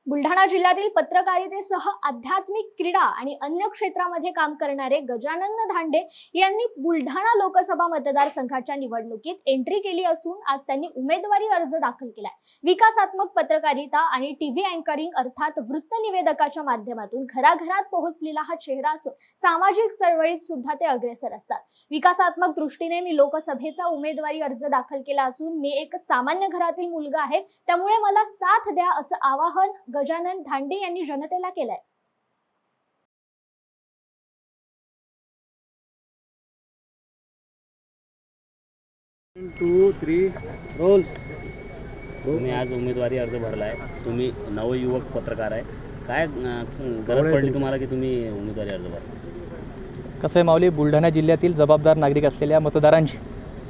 बुलढाणा जिल्ह्यातील पत्रकारितेसह आध्यात्मिक, क्रीडा आणि अन्य क्षेत्रामध्ये काम करणारे गजानन धांडे यांनी बुलढाणा लोकसभा मतदारसंघाच्या निवडणुकीत एंट्री केली असून आज त्यांनी उमेदवारी अर्ज दाखल केलाय। विकासात्मक पत्रकारिता आणि टीव्ही अँकरिंग अर्थात वृत्त निवेदकाच्या माध्यमातून घराघरात पोहोचलेला हा चेहरा असून सामाजिक चळवळीत सुद्धा ते अग्रेसर असतात। विकासात्मक दृष्टीने मी लोकसभेचा उमेदवारी अर्ज दाखल केला असून मी एक सामान्य घरातील मुलगा आहे, त्यामुळे मला साथ द्या असं आवाहन गजानन धांडे यांनी जनतेला केलंय। रोल तुम्ही आज उमेदवारी अर्ज भरलाय, तुम्ही नवयुवक पत्रकार आहे, काय गरज पडली तुम्हाला की तुम्ही उमेदवारी अर्ज भरला? कसं आहे माऊली, बुलढाणा जिल्ह्यातील जबाबदार नागरिक असलेल्या मतदारांची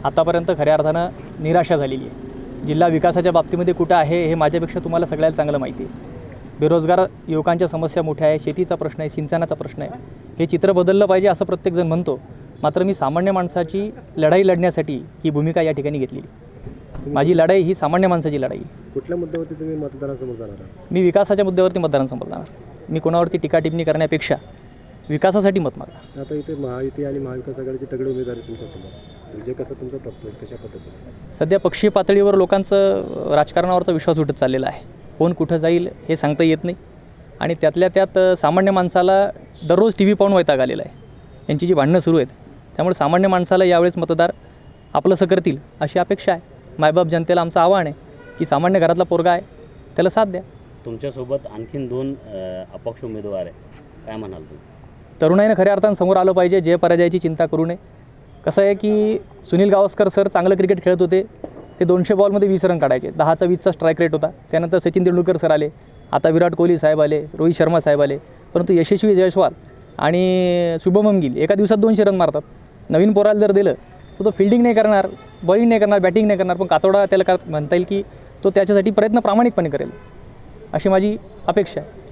आतापर्यंत खऱ्या अर्थानं निराशा झालेली आहे। जिल्हा विकासाच्या बाबतीमध्ये कुठं आहे हे माझ्यापेक्षा तुम्हाला सगळ्याला चांगलं माहिती आहे। बेरोजगार युवकांच्या समस्या मोठ्या आहे, शेतीचा प्रश्न आहे, सिंचनाचा प्रश्न आहे। हे चित्र बदललं पाहिजे असं प्रत्येकजण म्हणतो, मात्र मी सामान्य माणसाची लढाई लढण्यासाठी ही भूमिका या ठिकाणी घेतलेली। माझी लढाई ही सामान्य माणसाची लढाई आहे। कुठल्या मुद्द्यावरती तुम्ही मतदारांसमोर जाणार आहात? मी विकासाच्या मुद्द्यावरती मतदारांसमोर जाणार। मी कोणावरती टीका टिप्पणी करण्यापेक्षा विकासासाठी मत मागणार। आता इथे महायुती आणि महाविकास आघाडीचे तगडे उमेदवार आहेत तुमच्यासमोर, म्हणजे कसं तुमचं टप्पा कशा पद्धतीने? सध्या पक्षीय पातळीवर लोकांचं राजकारणावरचा विश्वास उठत चाललेला आहे। कोण कुठं जाईल हे सांगता येत नाही आणि त्यातल्या त्यात सामान्य माणसाला दररोज टी व्ही पाहून वैताग आलेला आहे। यांची जी भांडणं सुरू आहेत, त्यामुळे सामान्य माणसाला यावेळेस मतदार आपलंसं करतील अशी अपेक्षा आहे। मायबाप जनतेला आमचं आव्हान आहे की सामान्य घरातला पोरगा आहे, त्याला साथ द्या। तुमच्यासोबत आणखीन 2 अपक्ष उमेदवार आहे, काय म्हणाल तुम्ही? तरुणाईनं खऱ्या अर्थानं समोर आलं पाहिजे, जय पराजयाची चिंता करू नये। कसं आहे की सुनील गावस्कर सर चांगलं क्रिकेट खेळत होते, ते 200 बॉलमध्ये 20 रन काढायचे, 10चा 20चा स्ट्राईक रेट होता। त्यानंतर सचिन तेंडुलकर सर आले, आता विराट कोहली साहेब आले, रोहित शर्मा साहेब आले, परंतु यशस्वी जयस्वाल आणि शुभमन गिल एका दिवसात 200 रन मारतात। नवीन पोराला जर दिलं तर तो फिल्डिंग नाही करणार, बॉलिंग नाही करणार, बॅटिंग नाही करणार, पण कातोडा त्याला म्हणता येईल की तो त्याच्यासाठी प्रयत्न प्रामाणिकपणे करेल, अशी माझी अपेक्षा आहे।